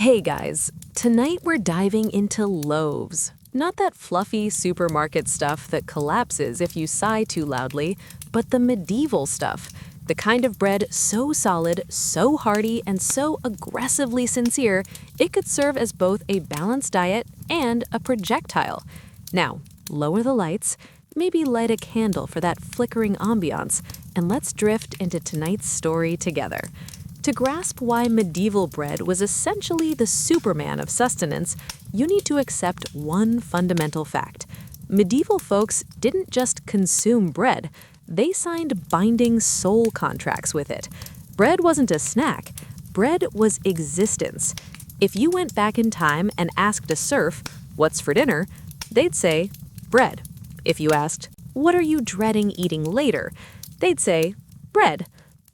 Hey guys, tonight we're diving into loaves. Not that fluffy supermarket stuff that collapses if you sigh too loudly, but the medieval stuff. The kind of bread so solid, so hearty, and so aggressively sincere, it could serve as both a balanced diet and a projectile. Now, lower the lights, maybe light a candle for that flickering ambiance, and let's drift into tonight's story together. To grasp why medieval bread was essentially the Superman of sustenance, you need to accept one fundamental fact. Medieval folks didn't just consume bread, they signed binding soul contracts with it. Bread wasn't a snack, bread was existence. If you went back in time and asked a serf, "What's for dinner?" they'd say, "Bread." If you asked, "What are you dreading eating later?" they'd say, "Bread,"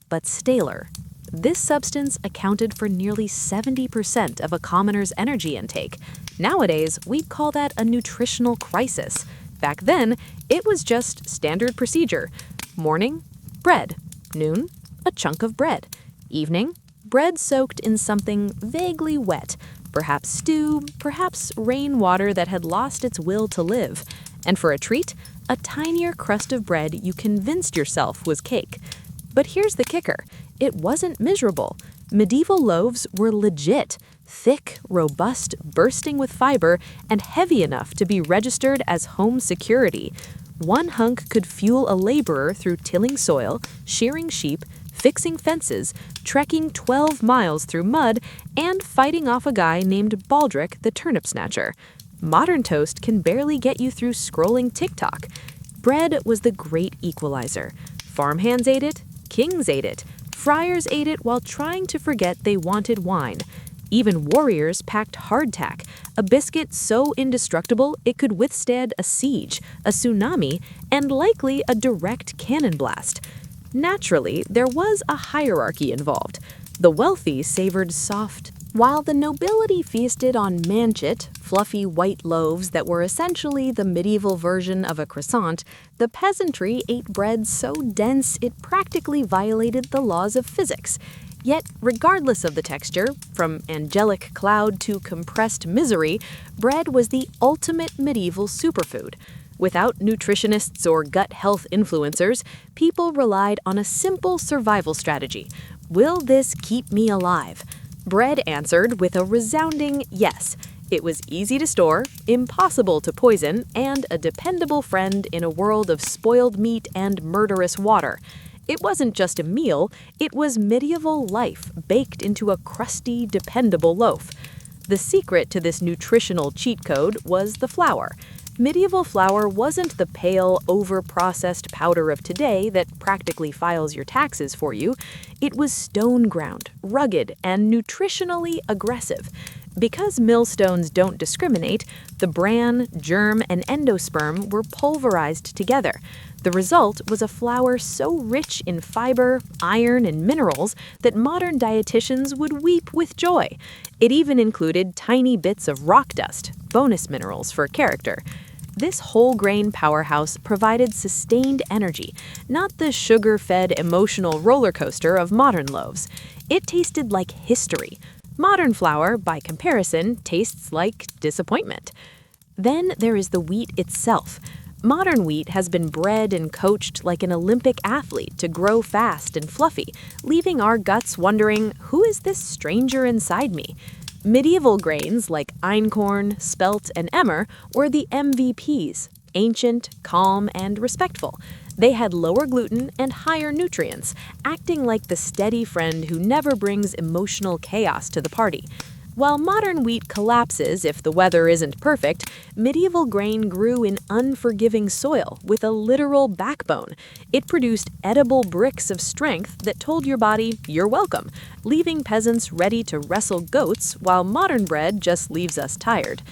but staler. This substance accounted for nearly 70% of a commoner's energy intake. Nowadays, we'd call that a nutritional crisis. Back then, it was just standard procedure. Morning, bread. Noon, a chunk of bread. Evening, bread soaked in something vaguely wet, perhaps stew, perhaps rainwater that had lost its will to live. And for a treat, a tinier crust of bread you convinced yourself was cake. But here's the kicker. It wasn't miserable. Medieval loaves were legit, thick, robust, bursting with fiber, and heavy enough to be registered as home security. One hunk could fuel a laborer through tilling soil, shearing sheep, fixing fences, trekking 12 miles through mud, and fighting off a guy named Baldric the turnip snatcher. Modern toast can barely get you through scrolling TikTok. Bread was the great equalizer. Farmhands ate it, kings ate it, friars ate it while trying to forget they wanted wine. Even warriors packed hardtack, a biscuit so indestructible it could withstand a siege, a tsunami, and likely a direct cannon blast. Naturally, there was a hierarchy involved. The wealthy savored soft, while the nobility feasted on manchet, fluffy white loaves that were essentially the medieval version of a croissant, the peasantry ate bread so dense it practically violated the laws of physics. Yet, regardless of the texture, from angelic cloud to compressed misery, bread was the ultimate medieval superfood. Without nutritionists or gut health influencers, people relied on a simple survival strategy. Will this keep me alive? Bread answered with a resounding yes. It was easy to store, impossible to poison, and a dependable friend in a world of spoiled meat and murderous water. It wasn't just a meal, it was medieval life baked into a crusty, dependable loaf. The secret to this nutritional cheat code was the flour. Medieval flour wasn't the pale, over-processed powder of today that practically files your taxes for you. It was stone-ground, rugged, and nutritionally aggressive. Because millstones don't discriminate, the bran, germ, and endosperm were pulverized together. The result was a flour so rich in fiber, iron, and minerals that modern dietitians would weep with joy. It even included tiny bits of rock dust, bonus minerals for character. This whole grain powerhouse provided sustained energy, not the sugar-fed emotional roller coaster of modern loaves. It tasted like history. Modern flour, by comparison, tastes like disappointment. Then there is the wheat itself. Modern wheat has been bred and coached like an Olympic athlete to grow fast and fluffy, leaving our guts wondering, who is this stranger inside me? Medieval grains like einkorn, spelt, and emmer were the MVPs, ancient, calm, and respectful. They had lower gluten and higher nutrients, acting like the steady friend who never brings emotional chaos to the party. While modern wheat collapses if the weather isn't perfect, medieval grain grew in unforgiving soil with a literal backbone. It produced edible bricks of strength that told your body, "You're welcome," leaving peasants ready to wrestle goats while modern bread just leaves us tired.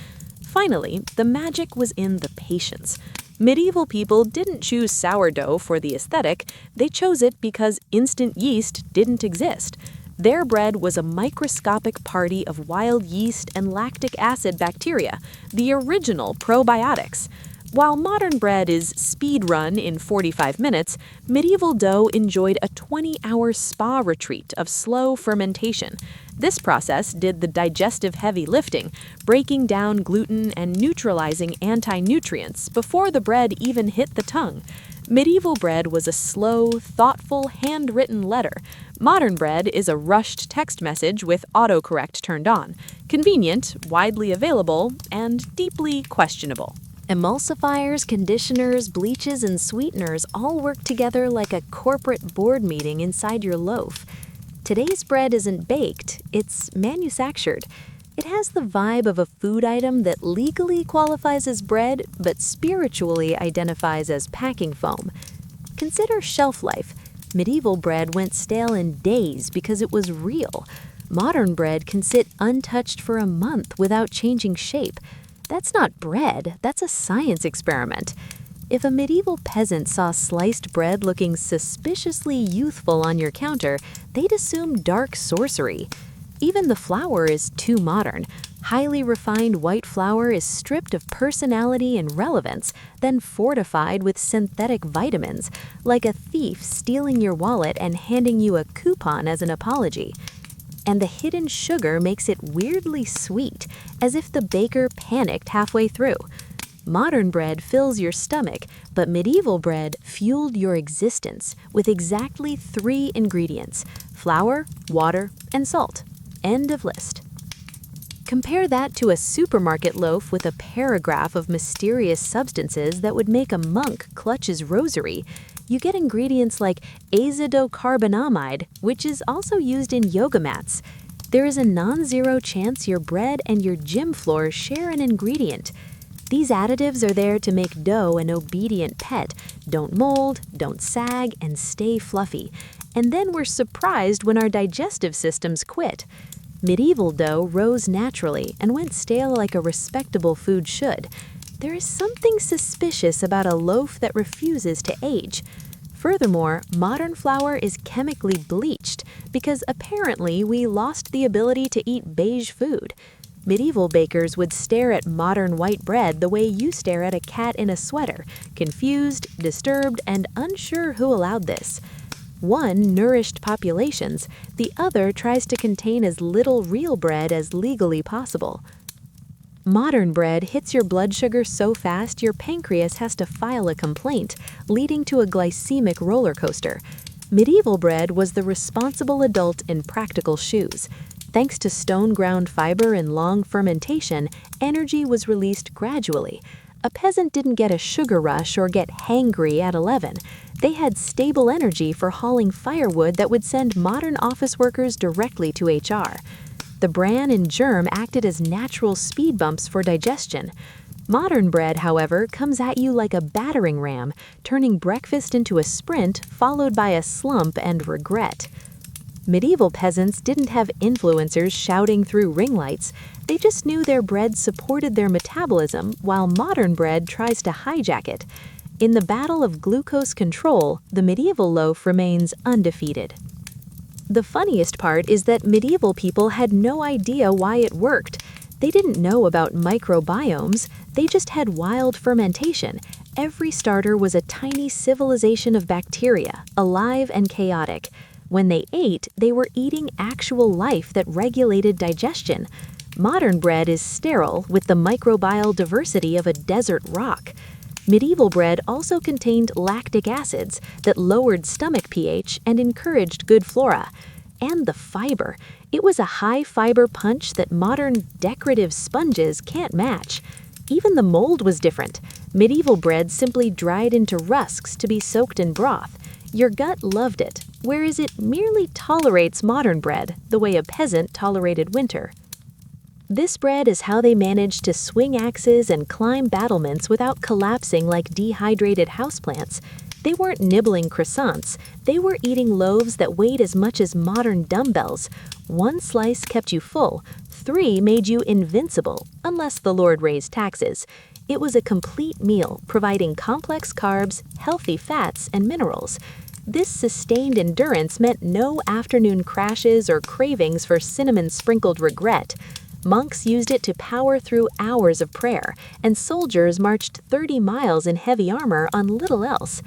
Finally, the magic was in the patience. Medieval people didn't choose sourdough for the aesthetic, they chose it because instant yeast didn't exist. Their bread was a microscopic party of wild yeast and lactic acid bacteria, the original probiotics. While modern bread is speed run in 45 minutes, medieval dough enjoyed a 20-hour spa retreat of slow fermentation. This process did the digestive heavy lifting, breaking down gluten and neutralizing anti-nutrients before the bread even hit the tongue. Medieval bread was a slow, thoughtful, handwritten letter. Modern bread is a rushed text message with autocorrect turned on. Convenient, widely available, and deeply questionable. Emulsifiers, conditioners, bleaches, and sweeteners all work together like a corporate board meeting inside your loaf. Today's bread isn't baked, it's manufactured. It has the vibe of a food item that legally qualifies as bread, but spiritually identifies as packing foam. Consider shelf life. Medieval bread went stale in days because it was real. Modern bread can sit untouched for a month without changing shape. That's not bread, that's a science experiment. If a medieval peasant saw sliced bread looking suspiciously youthful on your counter, they'd assume dark sorcery. Even the flour is too modern. Highly refined white flour is stripped of personality and relevance, then fortified with synthetic vitamins, like a thief stealing your wallet and handing you a coupon as an apology. And the hidden sugar makes it weirdly sweet, as if the baker panicked halfway through. Modern bread fills your stomach, but medieval bread fueled your existence with exactly 3 ingredients: flour, water, and salt. End of list. Compare that to a supermarket loaf with a paragraph of mysterious substances that would make a monk clutch his rosary. You get ingredients like azidocarbonamide, which is also used in yoga mats. There is a non-zero chance your bread and your gym floor share an ingredient. These additives are there to make dough an obedient pet, don't mold, don't sag, and stay fluffy. And then we're surprised when our digestive systems quit. Medieval dough rose naturally and went stale like a respectable food should. There is something suspicious about a loaf that refuses to age. Furthermore, modern flour is chemically bleached because apparently we lost the ability to eat beige food. Medieval bakers would stare at modern white bread the way you stare at a cat in a sweater, confused, disturbed, and unsure who allowed this. One nourished populations, the other tries to contain as little real bread as legally possible. Modern bread hits your blood sugar so fast your pancreas has to file a complaint, leading to a glycemic roller coaster. Medieval bread was the responsible adult in practical shoes. Thanks to stone-ground fiber and long fermentation, energy was released gradually. A peasant didn't get a sugar rush or get hangry at 11. They had stable energy for hauling firewood that would send modern office workers directly to HR. The bran and germ acted as natural speed bumps for digestion. Modern bread, however, comes at you like a battering ram, turning breakfast into a sprint followed by a slump and regret. Medieval peasants didn't have influencers shouting through ring lights. They just knew their bread supported their metabolism, while modern bread tries to hijack it. In the battle of glucose control, the medieval loaf remains undefeated. The funniest part is that medieval people had no idea why it worked. They didn't know about microbiomes, they just had wild fermentation. Every starter was a tiny civilization of bacteria, alive and chaotic. When they ate, they were eating actual life that regulated digestion. Modern bread is sterile with the microbial diversity of a desert rock. Medieval bread also contained lactic acids that lowered stomach pH and encouraged good flora. And the fiber. It was a high-fiber punch that modern decorative sponges can't match. Even the mold was different. Medieval bread simply dried into rusks to be soaked in broth. Your gut loved it, whereas it merely tolerates modern bread, the way a peasant tolerated winter. This bread is how they managed to swing axes and climb battlements without collapsing like dehydrated houseplants. They weren't nibbling croissants, they were eating loaves that weighed as much as modern dumbbells. 1 slice kept you full, 3 made you invincible, unless the Lord raised taxes. It was a complete meal, providing complex carbs, healthy fats, and minerals. This sustained endurance meant no afternoon crashes or cravings for cinnamon-sprinkled regret. Monks used it to power through hours of prayer, and soldiers marched 30 miles in heavy armor on little else.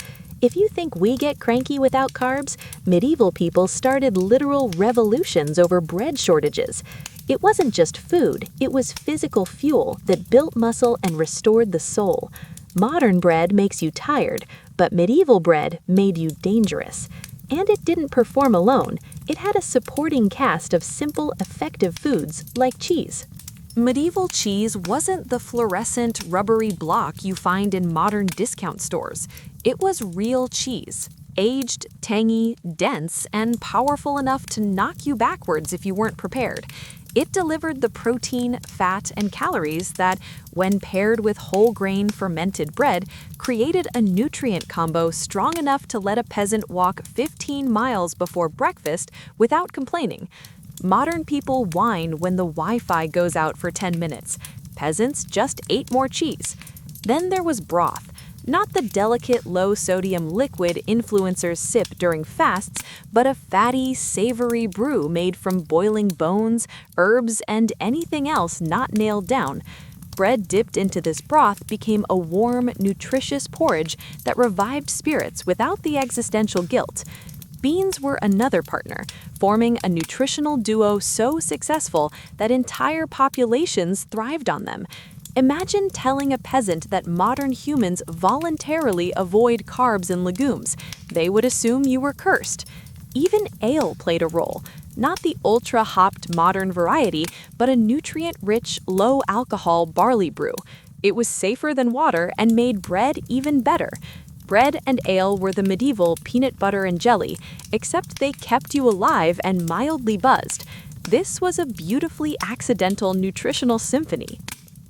If you think we get cranky without carbs, medieval people started literal revolutions over bread shortages. It wasn't just food, it was physical fuel that built muscle and restored the soul. Modern bread makes you tired, but medieval bread made you dangerous. And it didn't perform alone, it had a supporting cast of simple, effective foods like cheese. Medieval cheese wasn't the fluorescent, rubbery block you find in modern discount stores. It was real cheese. Aged, tangy, dense, and powerful enough to knock you backwards if you weren't prepared. It delivered the protein, fat, and calories that, when paired with whole grain fermented bread, created a nutrient combo strong enough to let a peasant walk 15 miles before breakfast without complaining. Modern people whine when the Wi-Fi goes out for 10 minutes. Peasants just ate more cheese. Then there was broth. Not the delicate, low-sodium liquid influencers sip during fasts, but a fatty, savory brew made from boiling bones, herbs, and anything else not nailed down. Bread dipped into this broth became a warm, nutritious porridge that revived spirits without the existential guilt. Beans were another partner, forming a nutritional duo so successful that entire populations thrived on them. Imagine telling a peasant that modern humans voluntarily avoid carbs and legumes. They would assume you were cursed. Even ale played a role, not the ultra-hopped modern variety, but a nutrient-rich, low-alcohol barley brew. It was safer than water and made bread even better. Bread and ale were the medieval peanut butter and jelly, except they kept you alive and mildly buzzed. This was a beautifully accidental nutritional symphony.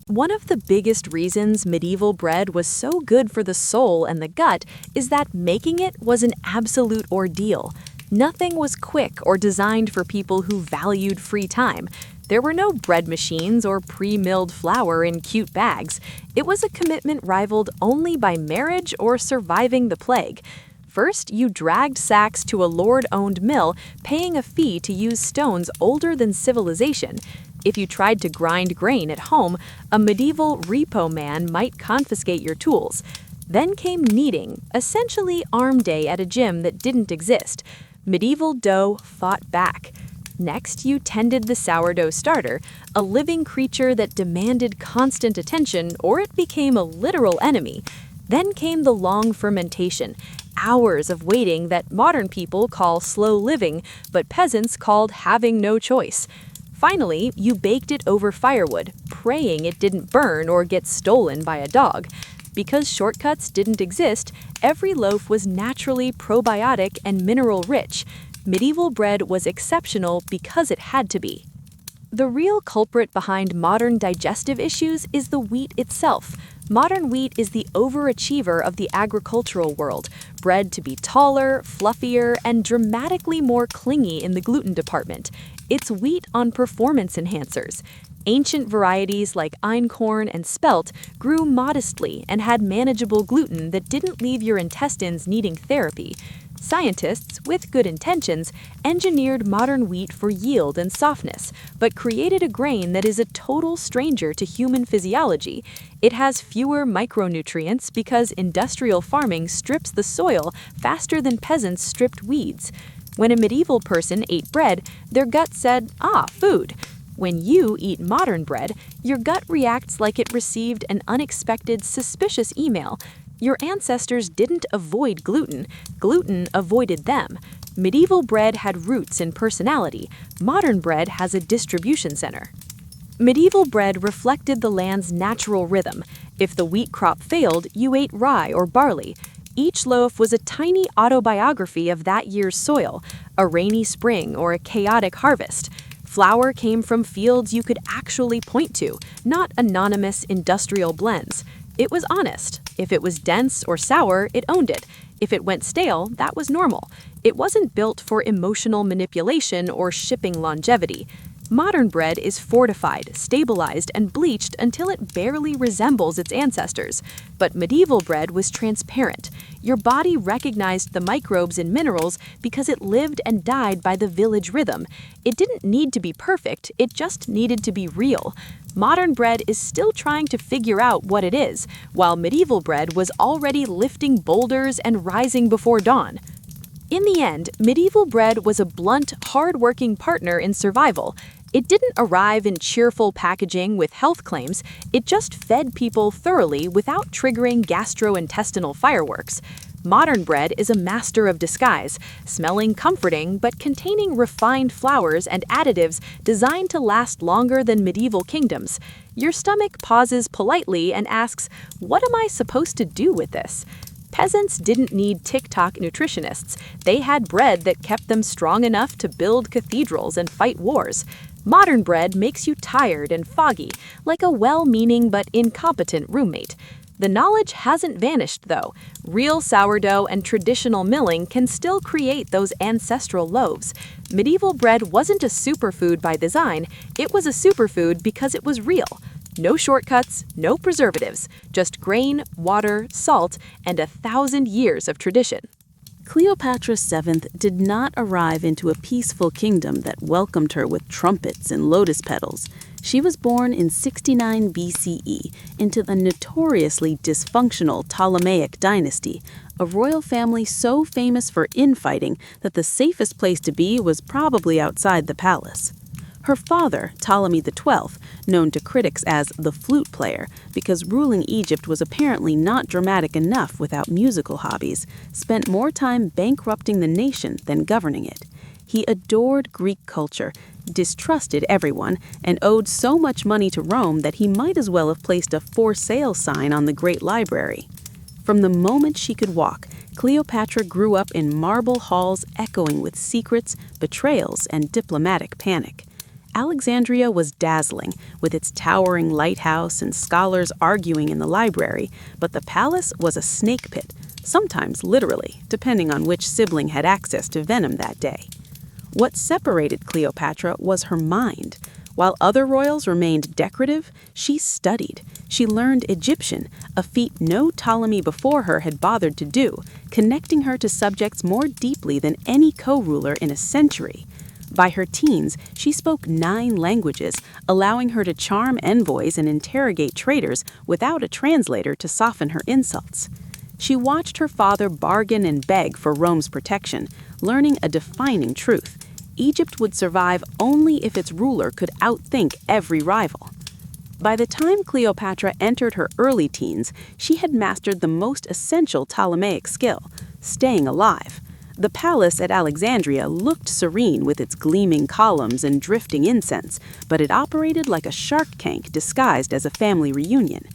One of the biggest reasons medieval bread was so good for the soul and the gut is that making it was an absolute ordeal. Nothing was quick or designed for people who valued free time. There were no bread machines or pre-milled flour in cute bags. It was a commitment rivaled only by marriage or surviving the plague. First, you dragged sacks to a lord-owned mill, paying a fee to use stones older than civilization. If you tried to grind grain at home, a medieval repo man might confiscate your tools. Then came kneading, essentially arm day at a gym that didn't exist. Medieval dough fought back. Next, you tended the sourdough starter, a living creature that demanded constant attention or it became a literal enemy. Then came the long fermentation, hours of waiting that modern people call slow living, but peasants called having no choice. Finally, you baked it over firewood, praying it didn't burn or get stolen by a dog. Because shortcuts didn't exist, every loaf was naturally probiotic and mineral-rich. Medieval bread was exceptional because it had to be. The real culprit behind modern digestive issues is the wheat itself. Modern wheat is the overachiever of the agricultural world, bred to be taller, fluffier, and dramatically more clingy in the gluten department. It's wheat on performance enhancers. Ancient varieties like einkorn and spelt grew modestly and had manageable gluten that didn't leave your intestines needing therapy. Scientists, with good intentions, engineered modern wheat for yield and softness, but created a grain that is a total stranger to human physiology. It has fewer micronutrients because industrial farming strips the soil faster than peasants stripped weeds. When a medieval person ate bread, their gut said, "Ah, food." When you eat modern bread, your gut reacts like it received an unexpected, suspicious email. Your ancestors didn't avoid gluten. Gluten avoided them. Medieval bread had roots and personality. Modern bread has a distribution center. Medieval bread reflected the land's natural rhythm. If the wheat crop failed, you ate rye or barley. Each loaf was a tiny autobiography of that year's soil, a rainy spring or a chaotic harvest. Flour came from fields you could actually point to, not anonymous industrial blends. It was honest. If it was dense or sour, it owned it. If it went stale, that was normal. It wasn't built for emotional manipulation or shipping longevity. Modern bread is fortified, stabilized, and bleached until it barely resembles its ancestors. But medieval bread was transparent. Your body recognized the microbes and minerals because it lived and died by the village rhythm. It didn't need to be perfect, it just needed to be real. Modern bread is still trying to figure out what it is, while medieval bread was already lifting boulders and rising before dawn. In the end, medieval bread was a blunt, hard-working partner in survival. It didn't arrive in cheerful packaging with health claims, it just fed people thoroughly without triggering gastrointestinal fireworks. Modern bread is a master of disguise, smelling comforting but containing refined flours and additives designed to last longer than medieval kingdoms. Your stomach pauses politely and asks, "What am I supposed to do with this?" Peasants didn't need TikTok nutritionists. They had bread that kept them strong enough to build cathedrals and fight wars. Modern bread makes you tired and foggy, like a well-meaning but incompetent roommate. The knowledge hasn't vanished, though. Real sourdough and traditional milling can still create those ancestral loaves. Medieval bread wasn't a superfood by design, it was a superfood because it was real. No shortcuts, no preservatives, just grain, water, salt, and 1,000 years of tradition. Cleopatra VII did not arrive into a peaceful kingdom that welcomed her with trumpets and lotus petals. She was born in 69 BCE into the notoriously dysfunctional Ptolemaic dynasty, a royal family so famous for infighting that the safest place to be was probably outside the palace. Her father, Ptolemy XII, known to critics as the flute player because ruling Egypt was apparently not dramatic enough without musical hobbies, spent more time bankrupting the nation than governing it. He adored Greek culture, distrusted everyone, and owed so much money to Rome that he might as well have placed a for sale sign on the Great Library. From the moment she could walk, Cleopatra grew up in marble halls echoing with secrets, betrayals, and diplomatic panic. Alexandria was dazzling, with its towering lighthouse and scholars arguing in the library, but the palace was a snake pit, sometimes literally, depending on which sibling had access to venom that day. What separated Cleopatra was her mind. While other royals remained decorative, she studied. She learned Egyptian, a feat no Ptolemy before her had bothered to do, connecting her to subjects more deeply than any co-ruler in a century. By her teens, she spoke 9 languages, allowing her to charm envoys and interrogate traitors without a translator to soften her insults. She watched her father bargain and beg for Rome's protection, learning a defining truth. Egypt would survive only if its ruler could outthink every rival. By the time Cleopatra entered her early teens, she had mastered the most essential Ptolemaic skill, staying alive. The palace at Alexandria looked serene with its gleaming columns and drifting incense, but it operated like a shark tank disguised as a family reunion.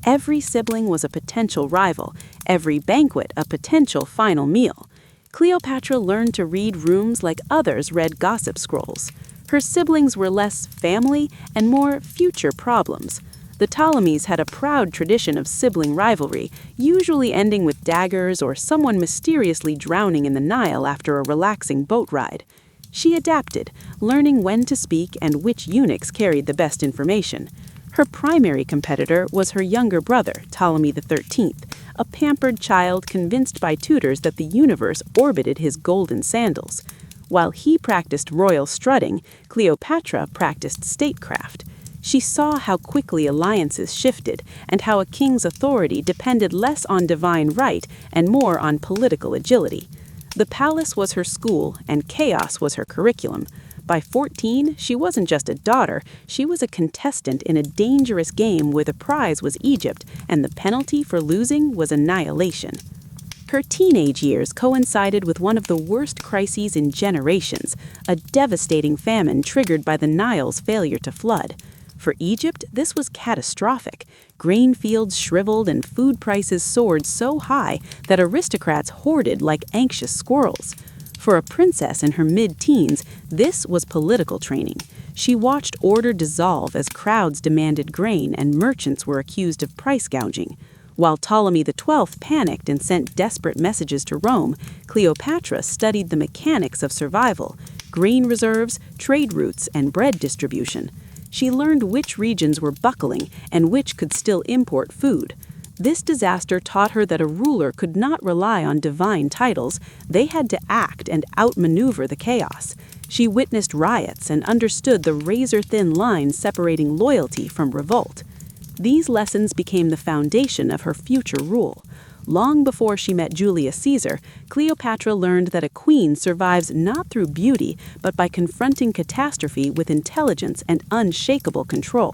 Every sibling was a potential rival, every banquet a potential final meal. Cleopatra learned to read rooms like others read gossip scrolls. Her siblings were less family and more future problems. The Ptolemies had a proud tradition of sibling rivalry, usually ending with daggers or someone mysteriously drowning in the Nile after a relaxing boat ride. She adapted, learning when to speak and which eunuchs carried the best information. Her primary competitor was her younger brother, Ptolemy XIII, a pampered child convinced by tutors that the universe orbited his golden sandals. While he practiced royal strutting, Cleopatra practiced statecraft. She saw how quickly alliances shifted and how a king's authority depended less on divine right and more on political agility. The palace was her school and chaos was her curriculum. By 14, she wasn't just a daughter, she was a contestant in a dangerous game where the prize was Egypt and the penalty for losing was annihilation. Her teenage years coincided with one of the worst crises in generations, a devastating famine triggered by the Nile's failure to flood. For Egypt, this was catastrophic. Grain fields shriveled and food prices soared so high that aristocrats hoarded like anxious squirrels. For a princess in her mid-teens, this was political training. She watched order dissolve as crowds demanded grain and merchants were accused of price gouging. While Ptolemy XII panicked and sent desperate messages to Rome, Cleopatra studied the mechanics of survival. grain reserves, trade routes, and bread distribution. She learned which regions were buckling and which could still import food. This disaster taught her that a ruler could not rely on divine titles. They had to act and outmaneuver the chaos. She witnessed riots and understood the razor-thin line separating loyalty from revolt. These lessons became the foundation of her future rule. Long before she met Julius Caesar, Cleopatra learned that a queen survives not through beauty, but by confronting catastrophe with intelligence and unshakable control.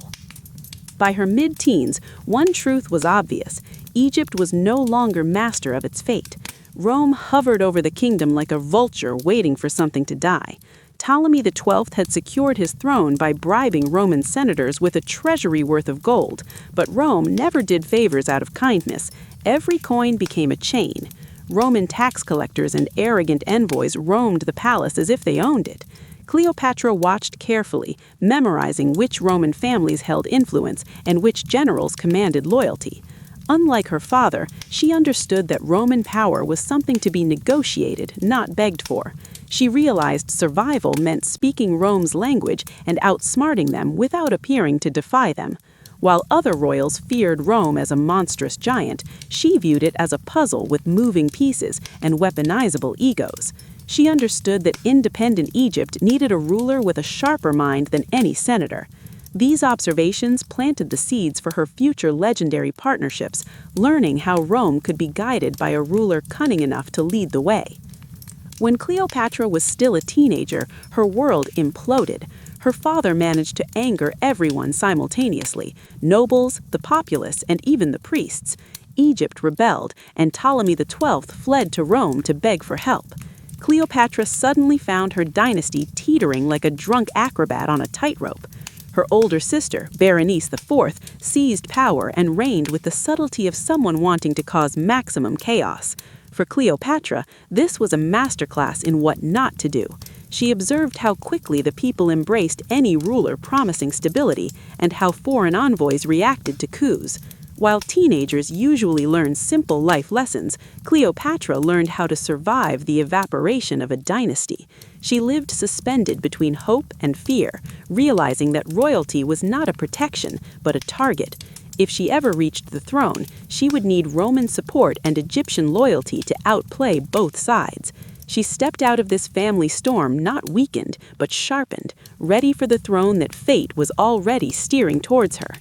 By her mid-teens, one truth was obvious: Egypt was no longer master of its fate. Rome hovered over the kingdom like a vulture waiting for something to die. Ptolemy XII had secured his throne by bribing Roman senators with a treasury worth of gold, but Rome never did favors out of kindness. Every coin became a chain. Roman tax collectors and arrogant envoys roamed the palace as if they owned it. Cleopatra watched carefully, memorizing which Roman families held influence and which generals commanded loyalty. Unlike her father, she understood that Roman power was something to be negotiated, not begged for. She realized survival meant speaking Rome's language and outsmarting them without appearing to defy them. While other royals feared Rome as a monstrous giant, she viewed it as a puzzle with moving pieces and weaponizable egos. She understood that independent Egypt needed a ruler with a sharper mind than any senator. These observations planted the seeds for her future legendary partnerships, learning how Rome could be guided by a ruler cunning enough to lead the way. When Cleopatra was still a teenager, her world imploded. Her father managed to anger everyone simultaneously: nobles, the populace, and even the priests. Egypt rebelled, and Ptolemy XII fled to Rome to beg for help. Cleopatra suddenly found her dynasty teetering like a drunk acrobat on a tightrope. Her older sister, Berenice IV, seized power and reigned with the subtlety of someone wanting to cause maximum chaos. For Cleopatra, this was a masterclass in what not to do. She observed how quickly the people embraced any ruler promising stability and how foreign envoys reacted to coups. While teenagers usually learn simple life lessons, Cleopatra learned how to survive the evaporation of a dynasty. She lived suspended between hope and fear, realizing that royalty was not a protection, but a target. If she ever reached the throne, she would need Roman support and Egyptian loyalty to outplay both sides. She stepped out of this family storm not weakened, but sharpened, ready for the throne that fate was already steering towards her.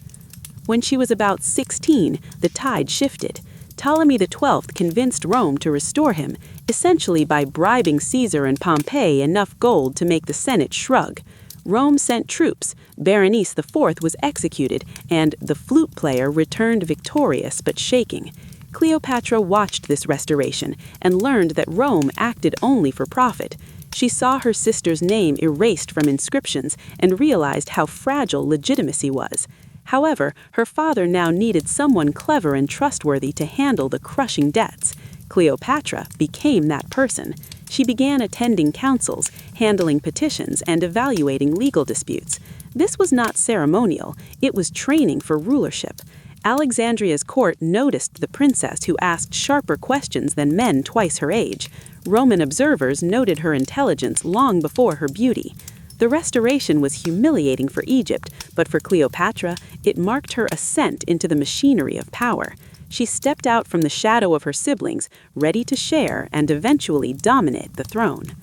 When she was about 16, the tide shifted. Ptolemy XII convinced Rome to restore him, essentially by bribing Caesar and Pompey enough gold to make the Senate shrug. Rome sent troops, Berenice IV was executed, and the flute player returned victorious but shaking. Cleopatra watched this restoration and learned that Rome acted only for profit. She saw her sister's name erased from inscriptions and realized how fragile legitimacy was. However, her father now needed someone clever and trustworthy to handle the crushing debts. Cleopatra became that person. She began attending councils, handling petitions, and evaluating legal disputes. This was not ceremonial, it was training for rulership. Alexandria's court noticed the princess who asked sharper questions than men twice her age. Roman observers noted her intelligence long before her beauty. The restoration was humiliating for Egypt, but for Cleopatra, it marked her ascent into the machinery of power. She stepped out from the shadow of her siblings, ready to share and eventually dominate the throne.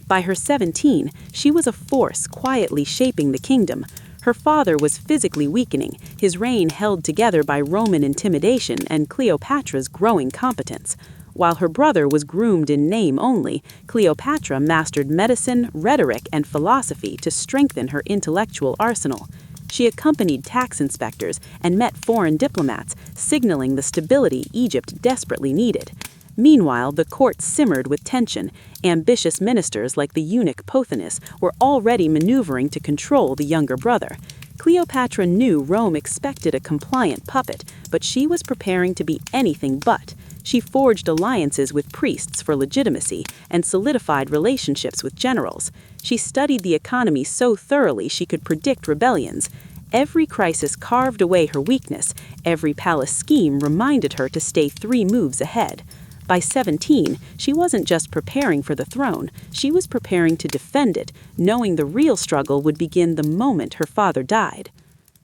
By her 17, she was a force quietly shaping the kingdom. Her father was physically weakening, his reign held together by Roman intimidation and Cleopatra's growing competence. While her brother was groomed in name only, Cleopatra mastered medicine, rhetoric, and philosophy to strengthen her intellectual arsenal. She accompanied tax inspectors and met foreign diplomats, signaling the stability Egypt desperately needed. Meanwhile, the court simmered with tension. Ambitious ministers like the eunuch Pothinus were already maneuvering to control the younger brother. Cleopatra knew Rome expected a compliant puppet, but she was preparing to be anything but. She forged alliances with priests for legitimacy and solidified relationships with generals. She studied the economy so thoroughly she could predict rebellions. Every crisis carved away her weakness. Every palace scheme reminded her to stay 3 moves ahead. By 17, she wasn't just preparing for the throne, she was preparing to defend it, knowing the real struggle would begin the moment her father died.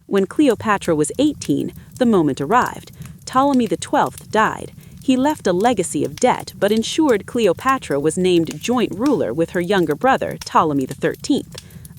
When Cleopatra was 18, the moment arrived. Ptolemy XII died. He left a legacy of debt, but ensured Cleopatra was named joint ruler with her younger brother, Ptolemy XIII.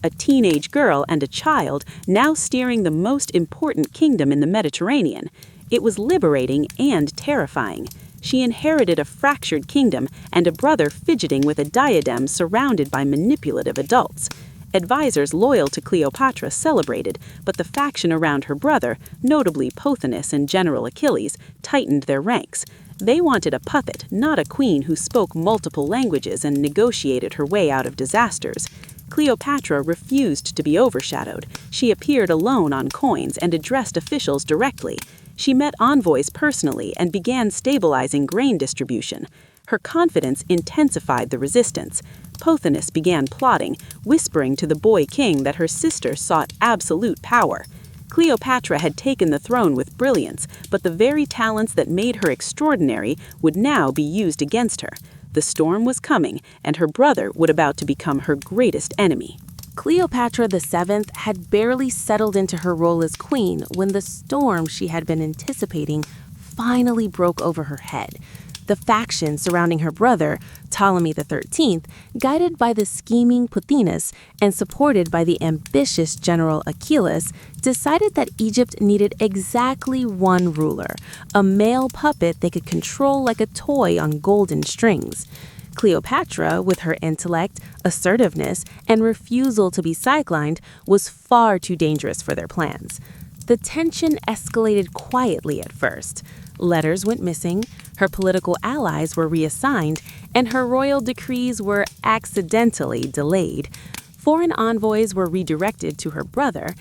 A teenage girl and a child, now steering the most important kingdom in the Mediterranean. It was liberating and terrifying. She inherited a fractured kingdom and a brother fidgeting with a diadem surrounded by manipulative adults. Advisors loyal to Cleopatra celebrated, but the faction around her brother, notably Pothinus and General Achilles, tightened their ranks. They wanted a puppet, not a queen who spoke multiple languages and negotiated her way out of disasters. Cleopatra refused to be overshadowed. She appeared alone on coins and addressed officials directly. She met envoys personally and began stabilizing grain distribution. Her confidence intensified the resistance. Pothinus began plotting, whispering to the boy king that her sister sought absolute power. Cleopatra had taken the throne with brilliance, but the very talents that made her extraordinary would now be used against her. The storm was coming, and her brother would about to become her greatest enemy. Cleopatra VII had barely settled into her role as queen when the storm she had been anticipating finally broke over her head. The faction surrounding her brother, Ptolemy XIII, guided by the scheming Pothinus and supported by the ambitious General Achilles, decided that Egypt needed exactly one ruler, a male puppet they could control like a toy on golden strings. Cleopatra, with her intellect, assertiveness, and refusal to be sidelined, was far too dangerous for their plans. The tension escalated quietly at first. Letters went missing, her political allies were reassigned, and her royal decrees were accidentally delayed. Foreign envoys were redirected to her brother.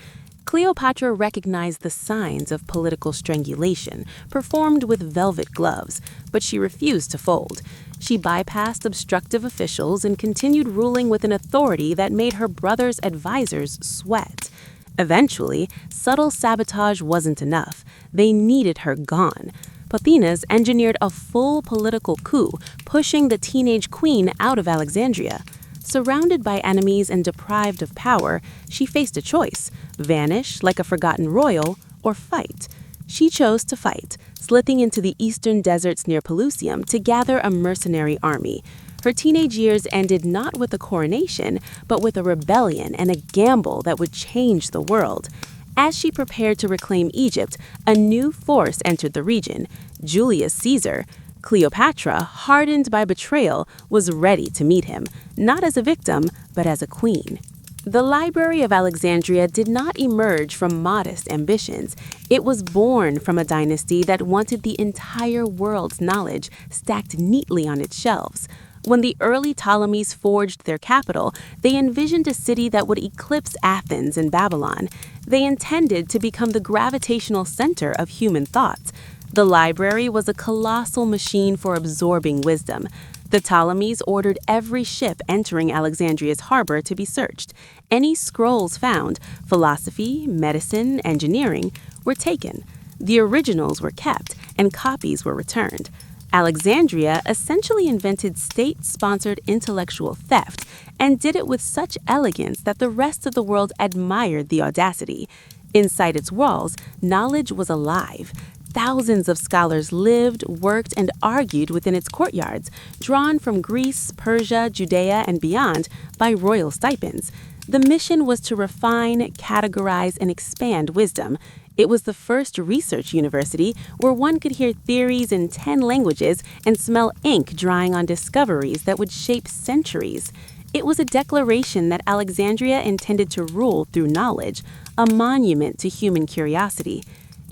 Cleopatra recognized the signs of political strangulation, performed with velvet gloves, but she refused to fold. She bypassed obstructive officials and continued ruling with an authority that made her brother's advisors sweat. Eventually, subtle sabotage wasn't enough. They needed her gone. Pothinus engineered a full political coup, pushing the teenage queen out of Alexandria. Surrounded by enemies and deprived of power, she faced a choice: vanish like a forgotten royal or fight. She chose to fight, slipping into the eastern deserts near Pelusium to gather a mercenary army. Her teenage years ended not with a coronation, but with a rebellion and a gamble that would change the world. As she prepared to reclaim Egypt, a new force entered the region: Julius Caesar. Cleopatra, hardened by betrayal, was ready to meet him, not as a victim, but as a queen. The Library of Alexandria did not emerge from modest ambitions. It was born from a dynasty that wanted the entire world's knowledge stacked neatly on its shelves. When the early Ptolemies forged their capital, they envisioned a city that would eclipse Athens and Babylon. They intended to become the gravitational center of human thoughts. The library was a colossal machine for absorbing wisdom. The Ptolemies ordered every ship entering Alexandria's harbor to be searched. Any scrolls found, philosophy, medicine, engineering, were taken. The originals were kept, and copies were returned. Alexandria essentially invented state-sponsored intellectual theft and did it with such elegance that the rest of the world admired the audacity. Inside its walls, knowledge was alive. Thousands of scholars lived, worked, and argued within its courtyards, drawn from Greece, Persia, Judea, and beyond by royal stipends. The mission was to refine, categorize, and expand wisdom. It was the first research university where one could hear theories in 10 languages and smell ink drying on discoveries that would shape centuries. It was a declaration that Alexandria intended to rule through knowledge, a monument to human curiosity.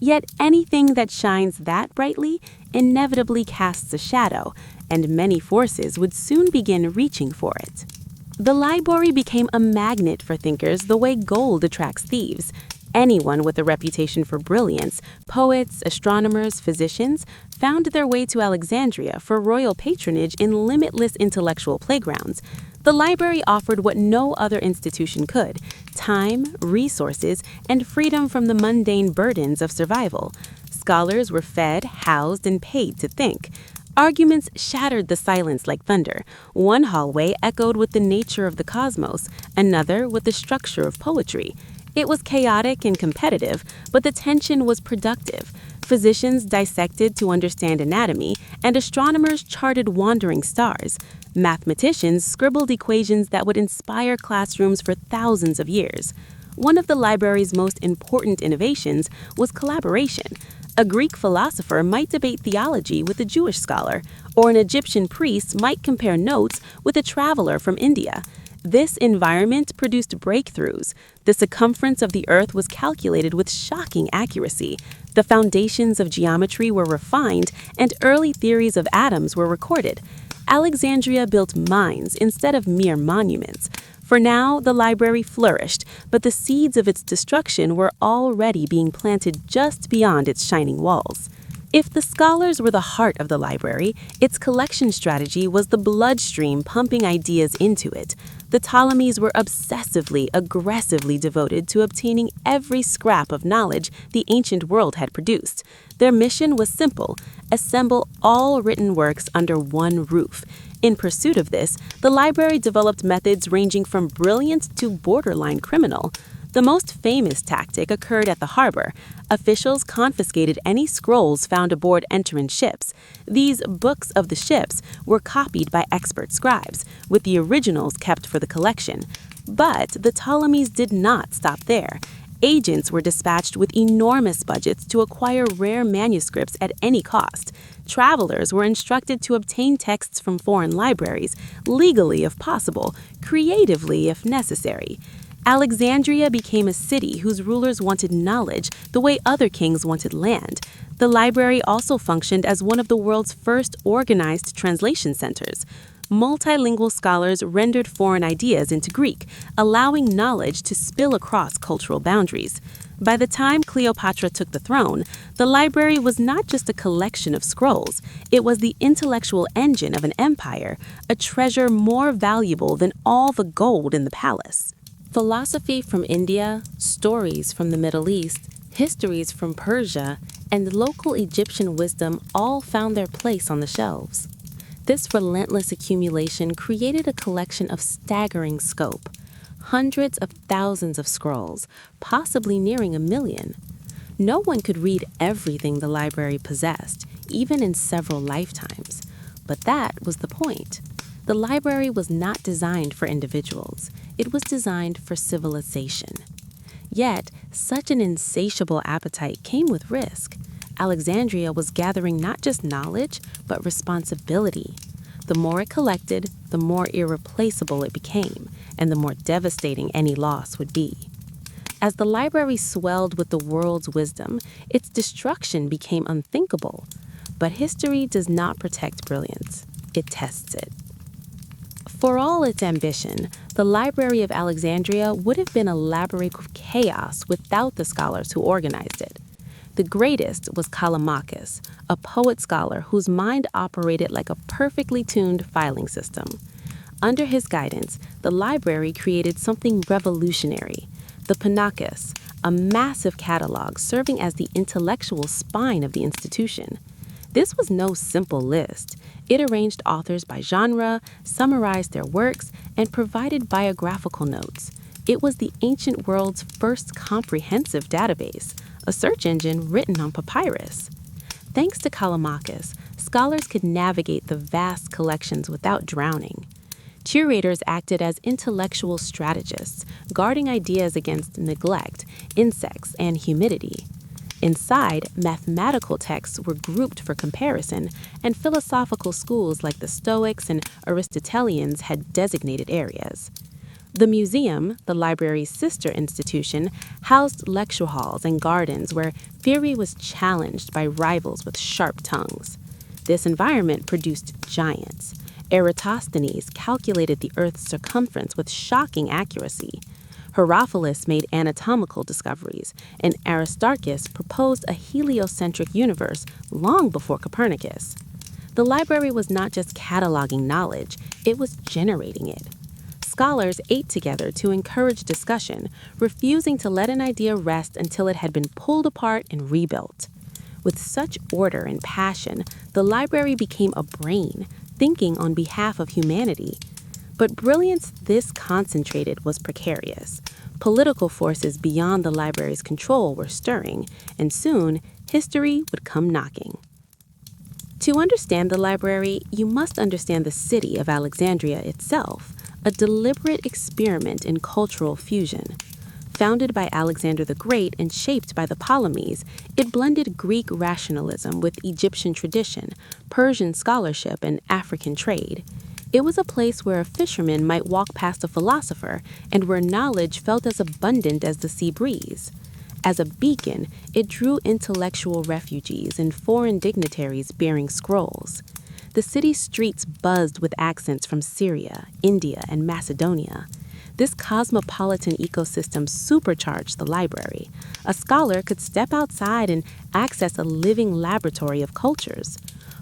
Yet anything that shines that brightly inevitably casts a shadow, and many forces would soon begin reaching for it. The library became a magnet for thinkers the way gold attracts thieves. Anyone with a reputation for brilliance, poets, astronomers, physicians, found their way to Alexandria for royal patronage in limitless intellectual playgrounds. The library offered what no other institution could: time, resources, and freedom from the mundane burdens of survival. Scholars were fed, housed, and paid to think. Arguments shattered the silence like thunder. One hallway echoed with the nature of the cosmos, another with the structure of poetry. It was chaotic and competitive, but the tension was productive. Physicians dissected to understand anatomy, and astronomers charted wandering stars. Mathematicians scribbled equations that would inspire classrooms for thousands of years. One of the library's most important innovations was collaboration. A Greek philosopher might debate theology with a Jewish scholar, or an Egyptian priest might compare notes with a traveler from India. This environment produced breakthroughs. The circumference of the Earth was calculated with shocking accuracy. The foundations of geometry were refined, and early theories of atoms were recorded. Alexandria built minds instead of mere monuments. For now, the library flourished, but the seeds of its destruction were already being planted just beyond its shining walls. If the scholars were the heart of the library, its collection strategy was the bloodstream pumping ideas into it. The Ptolemies were obsessively, aggressively devoted to obtaining every scrap of knowledge the ancient world had produced. Their mission was simple: assemble all written works under one roof. In pursuit of this, the library developed methods ranging from brilliant to borderline criminal. The most famous tactic occurred at the harbor. Officials confiscated any scrolls found aboard entering ships. These books of the ships were copied by expert scribes, with the originals kept for the collection. But the Ptolemies did not stop there. Agents were dispatched with enormous budgets to acquire rare manuscripts at any cost. Travelers were instructed to obtain texts from foreign libraries, legally if possible, creatively if necessary. Alexandria became a city whose rulers wanted knowledge the way other kings wanted land. The library also functioned as one of the world's first organized translation centers. Multilingual scholars rendered foreign ideas into Greek, allowing knowledge to spill across cultural boundaries. By the time Cleopatra took the throne, the library was not just a collection of scrolls. It was the intellectual engine of an empire, a treasure more valuable than all the gold in the palace. Philosophy from India, stories from the Middle East, histories from Persia, and local Egyptian wisdom all found their place on the shelves. This relentless accumulation created a collection of staggering scope. Hundreds of thousands of scrolls, possibly nearing 1 million. No one could read everything the library possessed, even in several lifetimes. But that was the point. The library was not designed for individuals. It was designed for civilization. Yet, such an insatiable appetite came with risk. Alexandria was gathering not just knowledge, but responsibility. The more it collected, the more irreplaceable it became, and the more devastating any loss would be. As the library swelled with the world's wisdom, its destruction became unthinkable. But history does not protect brilliance. It tests it. For all its ambition, the Library of Alexandria would have been a labyrinth of chaos without the scholars who organized it. The greatest was Callimachus, a poet-scholar whose mind operated like a perfectly tuned filing system. Under his guidance, the library created something revolutionary, the Chronicles, a massive catalog serving as the intellectual spine of the institution. This was no simple list. It arranged authors by genre, summarized their works, and provided biographical notes. It was the ancient world's first comprehensive database, a search engine written on papyrus. Thanks to Callimachus, scholars could navigate the vast collections without drowning. Curators acted as intellectual strategists, guarding ideas against neglect, insects, and humidity. Inside, mathematical texts were grouped for comparison, and philosophical schools like the Stoics and Aristotelians had designated areas. The museum, the library's sister institution, housed lecture halls and gardens where theory was challenged by rivals with sharp tongues. This environment produced giants. Eratosthenes calculated the Earth's circumference with shocking accuracy. Herophilus made anatomical discoveries, and Aristarchus proposed a heliocentric universe long before Copernicus. The library was not just cataloging knowledge, it was generating it. Scholars ate together to encourage discussion, refusing to let an idea rest until it had been pulled apart and rebuilt. With such order and passion, the library became a brain, thinking on behalf of humanity. But brilliance this concentrated was precarious. Political forces beyond the library's control were stirring, and soon history would come knocking. To understand the library, you must understand the city of Alexandria itself, a deliberate experiment in cultural fusion. Founded by Alexander the Great and shaped by the Ptolemies, it blended Greek rationalism with Egyptian tradition, Persian scholarship, and African trade. It was a place where a fisherman might walk past a philosopher and where knowledge felt as abundant as the sea breeze. As a beacon, it drew intellectual refugees and foreign dignitaries bearing scrolls. The city's streets buzzed with accents from Syria, India, and Macedonia. This cosmopolitan ecosystem supercharged the library. A scholar could step outside and access a living laboratory of cultures.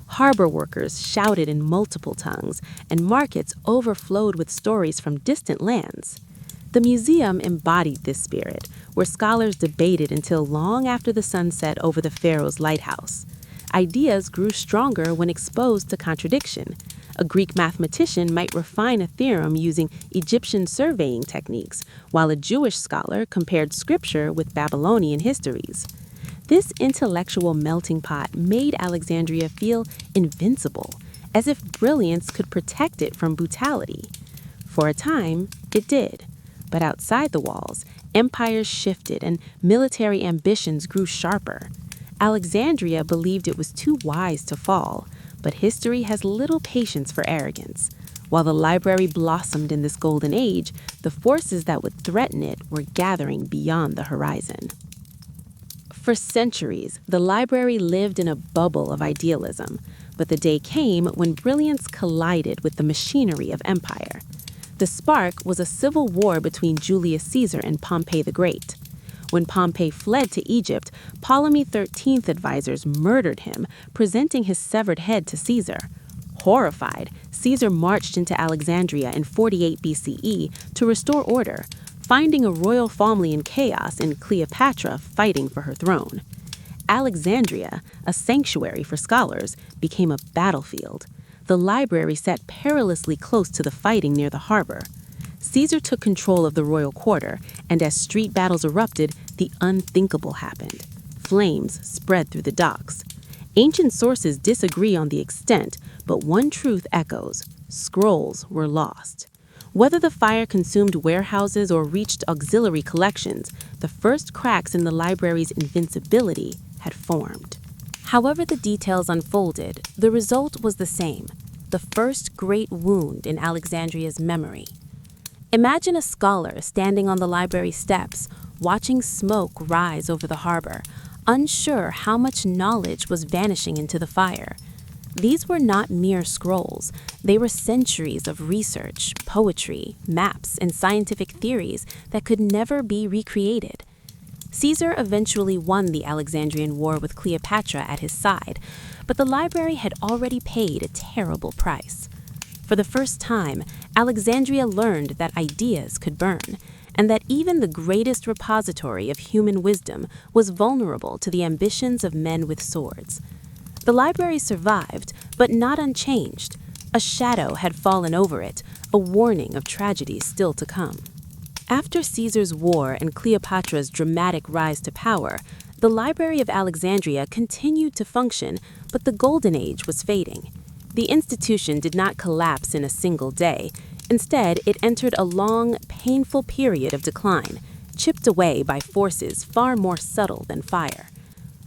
Harbor workers shouted in multiple tongues, and markets overflowed with stories from distant lands. The museum embodied this spirit, where scholars debated until long after the sun set over the Pharaoh's lighthouse. Ideas grew stronger when exposed to contradiction. A Greek mathematician might refine a theorem using Egyptian surveying techniques, while a Jewish scholar compared scripture with Babylonian histories. This intellectual melting pot made Alexandria feel invincible, as if brilliance could protect it from brutality. For a time, it did. But outside the walls, empires shifted and military ambitions grew sharper. Alexandria believed it was too wise to fall, but history has little patience for arrogance. While the library blossomed in this golden age, the forces that would threaten it were gathering beyond the horizon. For centuries, the library lived in a bubble of idealism, but the day came when brilliance collided with the machinery of empire. The spark was a civil war between Julius Caesar and Pompey the Great. When Pompey fled to Egypt, Ptolemy XIII advisors murdered him, presenting his severed head to Caesar. Horrified, Caesar marched into Alexandria in 48 BCE to restore order, finding a royal family in chaos and Cleopatra fighting for her throne. Alexandria, a sanctuary for scholars, became a battlefield. The library sat perilously close to the fighting near the harbor. Caesar took control of the royal quarter, and as street battles erupted, the unthinkable happened. Flames spread through the docks. Ancient sources disagree on the extent, but one truth echoes: scrolls were lost. Whether the fire consumed warehouses or reached auxiliary collections, the first cracks in the library's invincibility had formed. However the details unfolded, the result was the same: the first great wound in Alexandria's memory. Imagine a scholar standing on the library steps, watching smoke rise over the harbor, unsure how much knowledge was vanishing into the fire. These were not mere scrolls. They were centuries of research, poetry, maps, and scientific theories that could never be recreated. Caesar eventually won the Alexandrian War with Cleopatra at his side, but the library had already paid a terrible price. For the first time, Alexandria learned that ideas could burn, and that even the greatest repository of human wisdom was vulnerable to the ambitions of men with swords. The library survived, but not unchanged. A shadow had fallen over it, a warning of tragedies still to come. After Caesar's war and Cleopatra's dramatic rise to power, the Library of Alexandria continued to function, but the Golden Age was fading. The institution did not collapse in a single day. Instead, it entered a long, painful period of decline, chipped away by forces far more subtle than fire.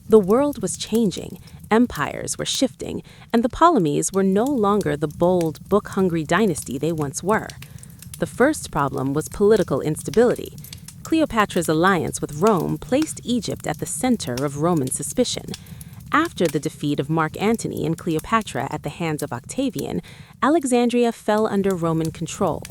The world was changing, empires were shifting, and the Ptolemies were no longer the bold, book-hungry dynasty they once were. The first problem was political instability. Cleopatra's alliance with Rome placed Egypt at the center of Roman suspicion. After the defeat of Mark Antony and Cleopatra at the hands of Octavian, Alexandria fell under Roman control.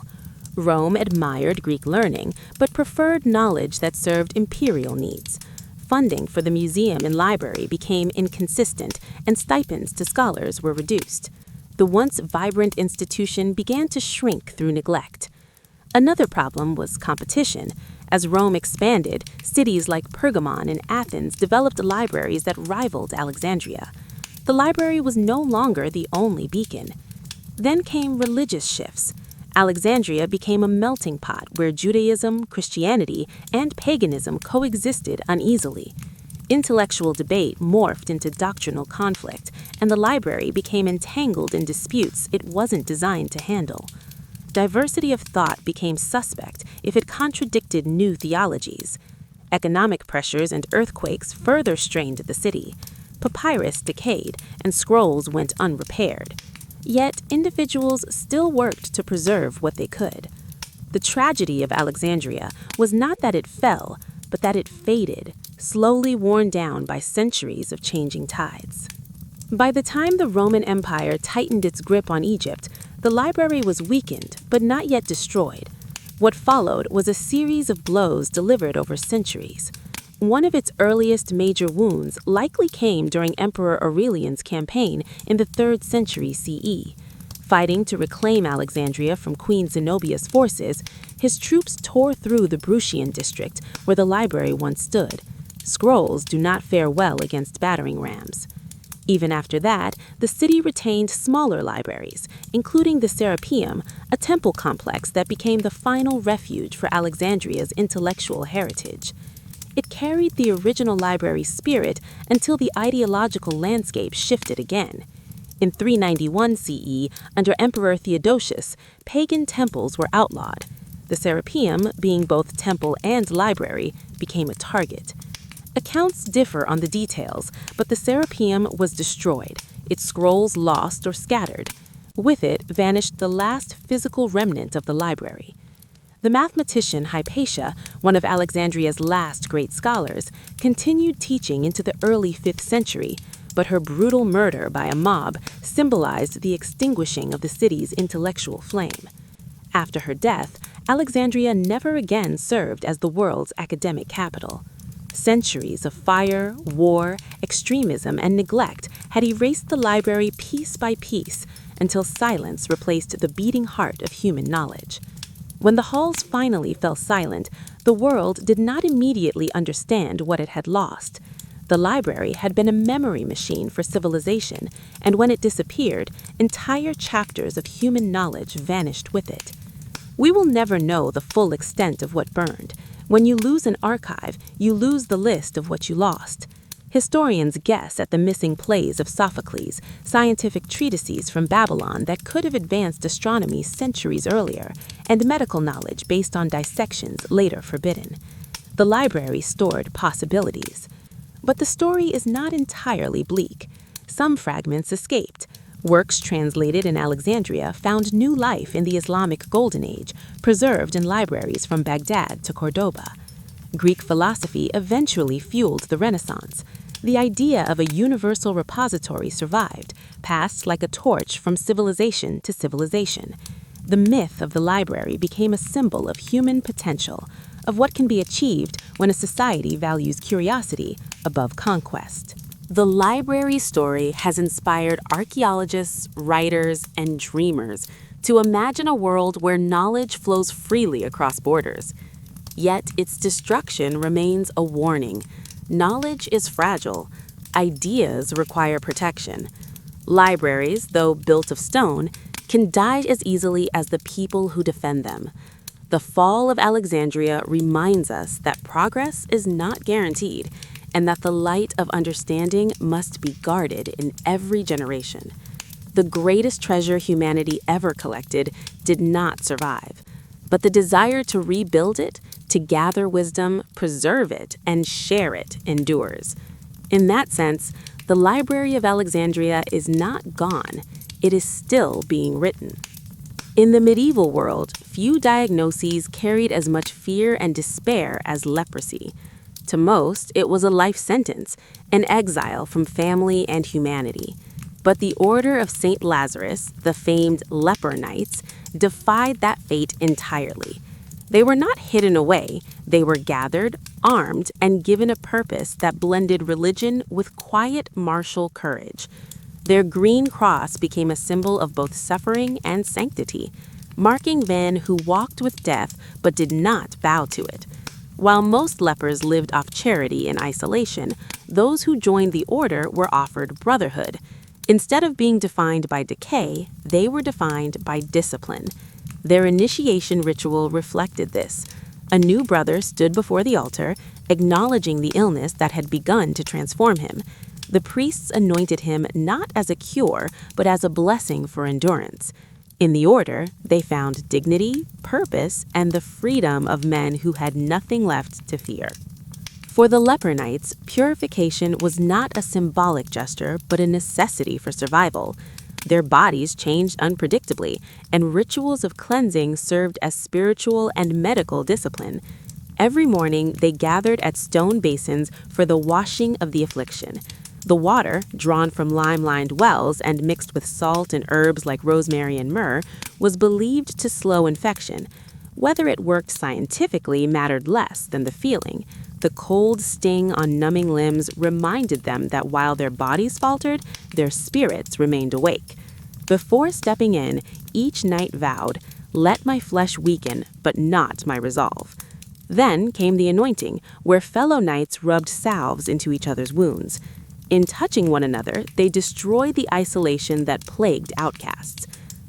Rome admired Greek learning, but preferred knowledge that served imperial needs. Funding for the museum and library became inconsistent, and stipends to scholars were reduced. The once vibrant institution began to shrink through neglect. Another problem was competition. As Rome expanded, cities like Pergamon and Athens developed libraries that rivaled Alexandria. The library was no longer the only beacon. Then came religious shifts. Alexandria became a melting pot where Judaism, Christianity, and paganism coexisted uneasily. Intellectual debate morphed into doctrinal conflict, and the library became entangled in disputes it wasn't designed to handle. Diversity of thought became suspect if it contradicted new theologies. Economic pressures and earthquakes further strained the city. Papyrus decayed, and scrolls went unrepaired. Yet individuals still worked to preserve what they could. The tragedy of Alexandria was not that it fell, but that it faded, slowly worn down by centuries of changing tides. By the time the Roman Empire tightened its grip on Egypt, the library was weakened, but not yet destroyed. What followed was a series of blows delivered over centuries. One of its earliest major wounds likely came during Emperor Aurelian's campaign in the 3rd century CE. Fighting to reclaim Alexandria from Queen Zenobia's forces, his troops tore through the Bruttian district where the library once stood. Scrolls do not fare well against battering rams. Even after that, the city retained smaller libraries, including the Serapeum, a temple complex that became the final refuge for Alexandria's intellectual heritage. It carried the original library's spirit until the ideological landscape shifted again. In 391 CE, under Emperor Theodosius, pagan temples were outlawed. The Serapeum, being both temple and library, became a target. Accounts differ on the details, but the Serapeum was destroyed, its scrolls lost or scattered. With it vanished the last physical remnant of the library. The mathematician Hypatia, one of Alexandria's last great scholars, continued teaching into the early 5th century, but her brutal murder by a mob symbolized the extinguishing of the city's intellectual flame. After her death, Alexandria never again served as the world's academic capital. Centuries of fire, war, extremism, and neglect had erased the library piece by piece until silence replaced the beating heart of human knowledge. When the halls finally fell silent, the world did not immediately understand what it had lost. The library had been a memory machine for civilization, and when it disappeared, entire chapters of human knowledge vanished with it. We will never know the full extent of what burned. When you lose an archive, you lose the list of what you lost. Historians guess at the missing plays of Sophocles, scientific treatises from Babylon that could have advanced astronomy centuries earlier, and medical knowledge based on dissections later forbidden. The library stored possibilities. But the story is not entirely bleak. Some fragments escaped. Works translated in Alexandria found new life in the Islamic Golden Age, preserved in libraries from Baghdad to Cordoba. Greek philosophy eventually fueled the Renaissance. The idea of a universal repository survived, passed like a torch from civilization to civilization. The myth of the library became a symbol of human potential, of what can be achieved when a society values curiosity above conquest. The library story has inspired archaeologists, writers, and dreamers to imagine a world where knowledge flows freely across borders. Yet its destruction remains a warning. Knowledge is fragile. Ideas require protection. Libraries, though built of stone, can die as easily as the people who defend them. The fall of Alexandria reminds us that progress is not guaranteed, and that the light of understanding must be guarded in every generation. The greatest treasure humanity ever collected did not survive, but the desire to rebuild it, to gather wisdom, preserve it, and share it endures. In that sense, the Library of Alexandria is not gone, it is still being written. In the medieval world, few diagnoses carried as much fear and despair as leprosy. To most, it was a life sentence, an exile from family and humanity. But the Order of St. Lazarus, the famed leper knights, defied that fate entirely. They were not hidden away, they were gathered, armed, and given a purpose that blended religion with quiet martial courage. Their green cross became a symbol of both suffering and sanctity, marking men who walked with death but did not bow to it. While most lepers lived off charity in isolation, those who joined the order were offered brotherhood. Instead of being defined by decay, they were defined by discipline. Their initiation ritual reflected this. A new brother stood before the altar, acknowledging the illness that had begun to transform him. The priests anointed him not as a cure, but as a blessing for endurance. In the order, they found dignity, purpose, and the freedom of men who had nothing left to fear. For the leper knights, purification was not a symbolic gesture, but a necessity for survival. Their bodies changed unpredictably, and rituals of cleansing served as spiritual and medical discipline. Every morning, they gathered at stone basins for the washing of the affliction. The water, drawn from lime-lined wells and mixed with salt and herbs like rosemary and myrrh, was believed to slow infection. Whether it worked scientifically mattered less than the feeling. The cold sting on numbing limbs reminded them that while their bodies faltered, their spirits remained awake. Before stepping in, each knight vowed, "Let my flesh weaken, but not my resolve." Then came the anointing, where fellow knights rubbed salves into each other's wounds. In touching one another, they destroyed the isolation that plagued outcasts.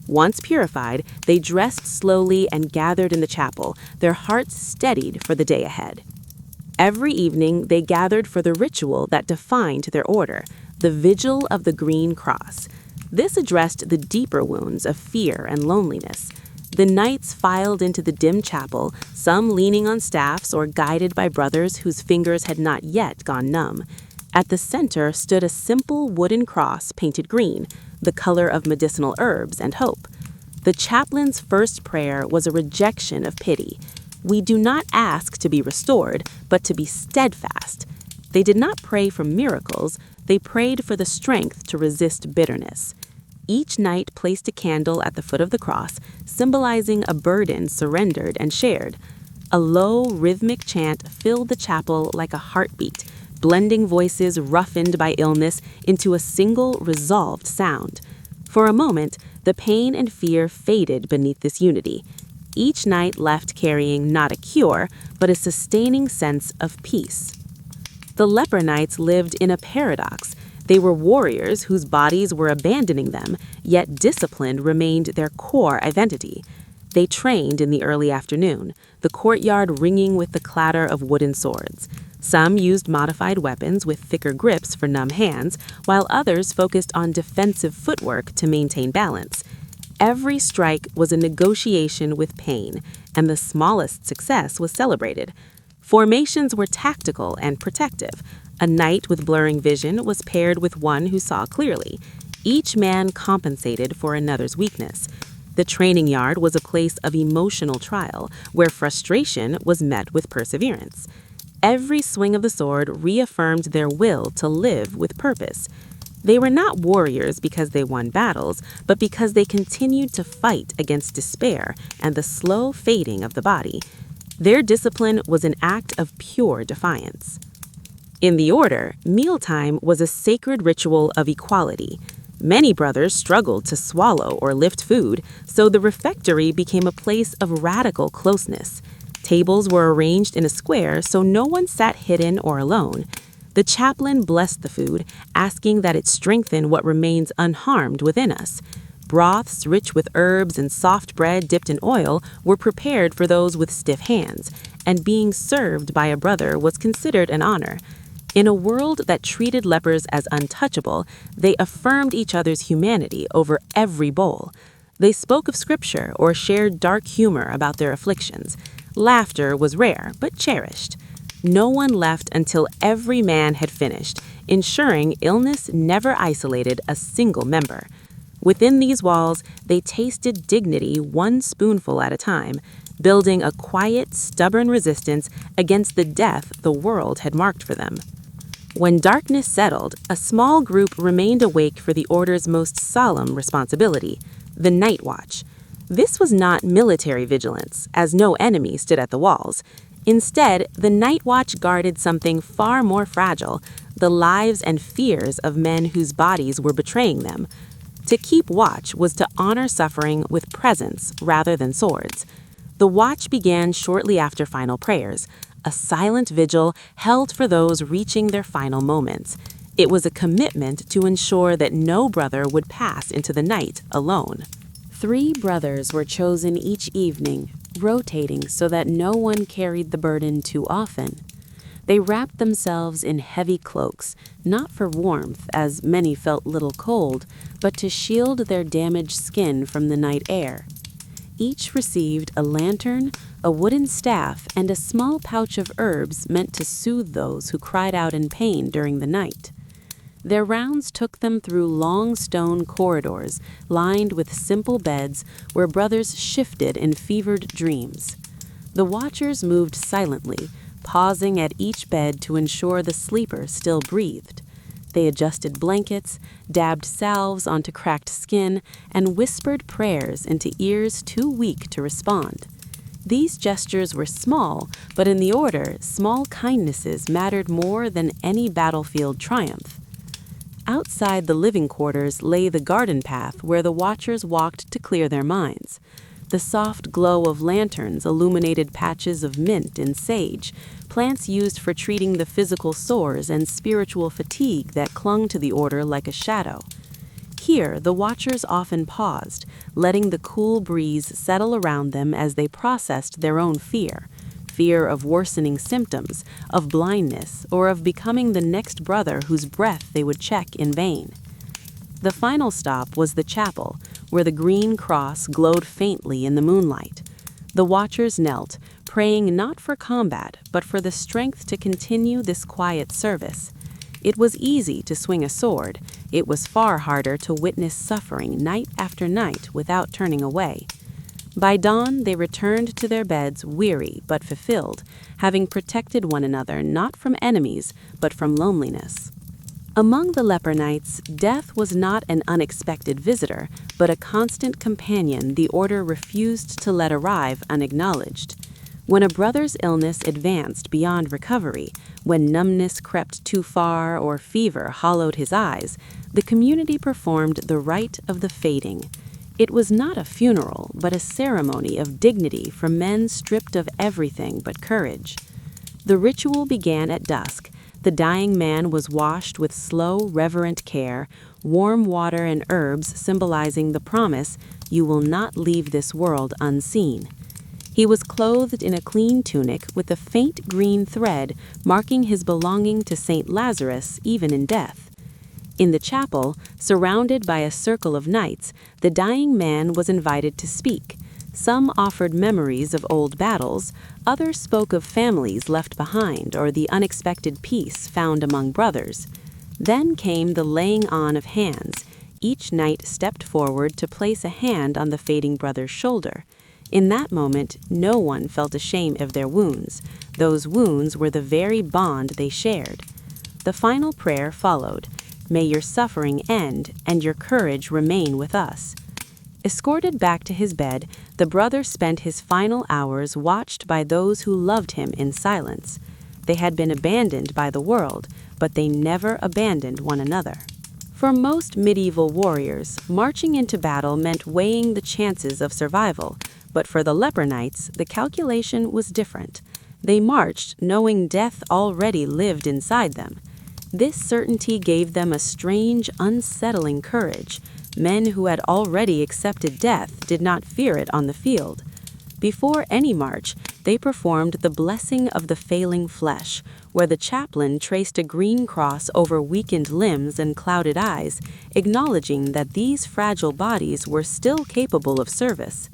Once purified, they dressed slowly and gathered in the chapel, their hearts steadied for the day ahead. Every evening, they gathered for the ritual that defined their order, the Vigil of the Green Cross. This addressed the deeper wounds of fear and loneliness. The knights filed into the dim chapel, some leaning on staffs or guided by brothers whose fingers had not yet gone numb. At the center stood a simple wooden cross painted green, the color of medicinal herbs and hope. The chaplain's first prayer was a rejection of pity. We do not ask to be restored, but to be steadfast. They did not pray for miracles, they prayed for the strength to resist bitterness. Each knight placed a candle at the foot of the cross, symbolizing a burden surrendered and shared. A low, rhythmic chant filled the chapel like a heartbeat, blending voices roughened by illness into a single, resolved sound. For a moment, the pain and fear faded beneath this unity. Each knight left carrying not a cure, but a sustaining sense of peace. The leper knights lived in a paradox. They were warriors whose bodies were abandoning them, yet discipline remained their core identity. They trained in the early afternoon, the courtyard ringing with the clatter of wooden swords. Some used modified weapons with thicker grips for numb hands, while others focused on defensive footwork to maintain balance. Every strike was a negotiation with pain, and the smallest success was celebrated. Formations were tactical and protective. A knight with blurring vision was paired with one who saw clearly. Each man compensated for another's weakness. The training yard was a place of emotional trial, where frustration was met with perseverance. Every swing of the sword reaffirmed their will to live with purpose. They were not warriors because they won battles, but because they continued to fight against despair and the slow fading of the body. Their discipline was an act of pure defiance. In the order, mealtime was a sacred ritual of equality. Many brothers struggled to swallow or lift food, so the refectory became a place of radical closeness. Tables were arranged in a square so no one sat hidden or alone. The chaplain blessed the food, asking that it strengthen what remains unharmed within us. Broths rich with herbs and soft bread dipped in oil were prepared for those with stiff hands, and being served by a brother was considered an honor. In a world that treated lepers as untouchable, they affirmed each other's humanity over every bowl. They spoke of scripture or shared dark humor about their afflictions. Laughter was rare, but cherished. No one left until every man had finished, ensuring illness never isolated a single member. Within these walls, they tasted dignity one spoonful at a time, building a quiet, stubborn resistance against the death the world had marked for them. When darkness settled, a small group remained awake for the order's most solemn responsibility, the night watch. This was not military vigilance, as no enemy stood at the walls. Instead, the night watch guarded something far more fragile, the lives and fears of men whose bodies were betraying them. To keep watch was to honor suffering with presence rather than swords. The watch began shortly after final prayers. a silent vigil held for those reaching their final moments. It was a commitment to ensure that no brother would pass into the night alone. 3 brothers were chosen each evening, rotating so that no one carried the burden too often. They wrapped themselves in heavy cloaks, not for warmth, as many felt little cold, but to shield their damaged skin from the night air. Each received a lantern, a wooden staff, and a small pouch of herbs meant to soothe those who cried out in pain during the night. Their rounds took them through long stone corridors lined with simple beds where brothers shifted in fevered dreams. The watchers moved silently, pausing at each bed to ensure the sleeper still breathed. They adjusted blankets, dabbed salves onto cracked skin, and whispered prayers into ears too weak to respond. These gestures were small, but in the order, small kindnesses mattered more than any battlefield triumph. Outside the living quarters lay the garden path where the watchers walked to clear their minds. The soft glow of lanterns illuminated patches of mint and sage, plants used for treating the physical sores and spiritual fatigue that clung to the order like a shadow. Here, the watchers often paused, letting the cool breeze settle around them as they processed their own fear of worsening symptoms, of blindness, or of becoming the next brother whose breath they would check in vain. The final stop was the chapel, where the green cross glowed faintly in the moonlight. The watchers knelt, praying not for combat, but for the strength to continue this quiet service. It was easy to swing a sword. It was far harder to witness suffering night after night without turning away. By dawn, they returned to their beds weary but fulfilled, having protected one another not from enemies, but from loneliness. Among the leper knights, death was not an unexpected visitor, but a constant companion the order refused to let arrive unacknowledged. When a brother's illness advanced beyond recovery, when numbness crept too far or fever hollowed his eyes, the community performed the rite of the fading. It was not a funeral, but a ceremony of dignity for men stripped of everything but courage. The ritual began at dusk. The dying man was washed with slow, reverent care, warm water and herbs symbolizing the promise, "You will not leave this world unseen." He was clothed in a clean tunic with a faint green thread marking his belonging to Saint Lazarus even in death. In the chapel, surrounded by a circle of knights, the dying man was invited to speak. Some offered memories of old battles, others spoke of families left behind or the unexpected peace found among brothers. Then came the laying on of hands. Each knight stepped forward to place a hand on the fading brother's shoulder. In that moment, no one felt ashamed of their wounds. Those wounds were the very bond they shared. The final prayer followed. May your suffering end and your courage remain with us. Escorted back to his bed, the brother spent his final hours watched by those who loved him in silence. They had been abandoned by the world, but they never abandoned one another. For most medieval warriors, marching into battle meant weighing the chances of survival, but for the leper knights, the calculation was different. They marched knowing death already lived inside them. This certainty gave them a strange, unsettling courage. Men who had already accepted death did not fear it on the field. Before any march, they performed the blessing of the failing flesh, where the chaplain traced a green cross over weakened limbs and clouded eyes, acknowledging that these fragile bodies were still capable of service.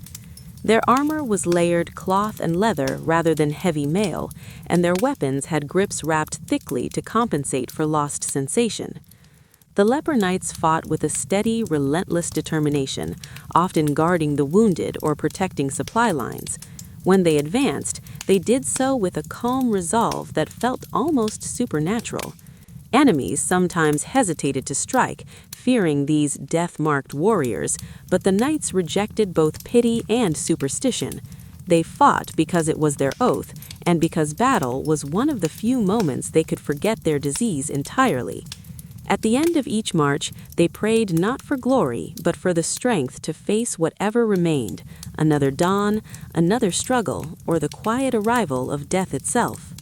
Their armor was layered cloth and leather rather than heavy mail, and their weapons had grips wrapped thickly to compensate for lost sensation. The leper knights fought with a steady, relentless determination, often guarding the wounded or protecting supply lines. When they advanced, they did so with a calm resolve that felt almost supernatural. Enemies sometimes hesitated to strike, fearing these death-marked warriors, but the knights rejected both pity and superstition. They fought because it was their oath, and because battle was one of the few moments they could forget their disease entirely. At the end of each march, they prayed not for glory, but for the strength to face whatever remained, another dawn, another struggle, or the quiet arrival of death itself.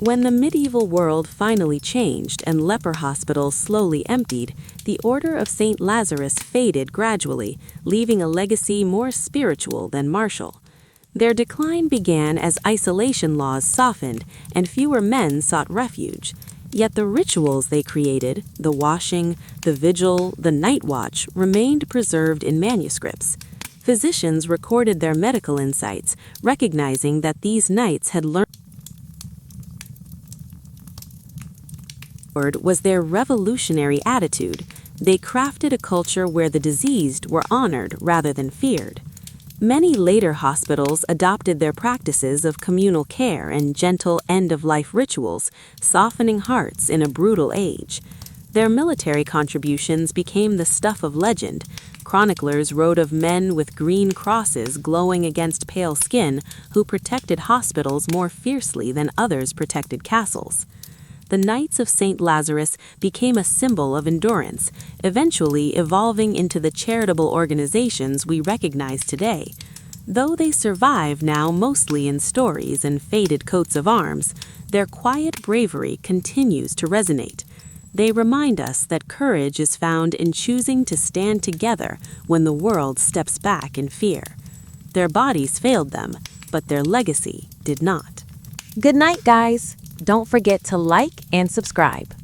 When the medieval world finally changed and leper hospitals slowly emptied, the Order of St. Lazarus faded gradually, leaving a legacy more spiritual than martial. Their decline began as isolation laws softened and fewer men sought refuge. Yet the rituals they created, the washing, the vigil, the night watch, remained preserved in manuscripts. Physicians recorded their medical insights, recognizing that these knights had learned was their revolutionary attitude. They crafted a culture where the diseased were honored rather than feared. Many later hospitals adopted their practices of communal care and gentle end-of-life rituals, softening hearts in a brutal age. Their military contributions became the stuff of legend. Chroniclers wrote of men with green crosses glowing against pale skin who protected hospitals more fiercely than others protected castles. The Knights of St. Lazarus became a symbol of endurance, eventually evolving into the charitable organizations we recognize today. Though they survive now mostly in stories and faded coats of arms, their quiet bravery continues to resonate. They remind us that courage is found in choosing to stand together when the world steps back in fear. Their bodies failed them, but their legacy did not. Good night, guys. Don't forget to like and subscribe.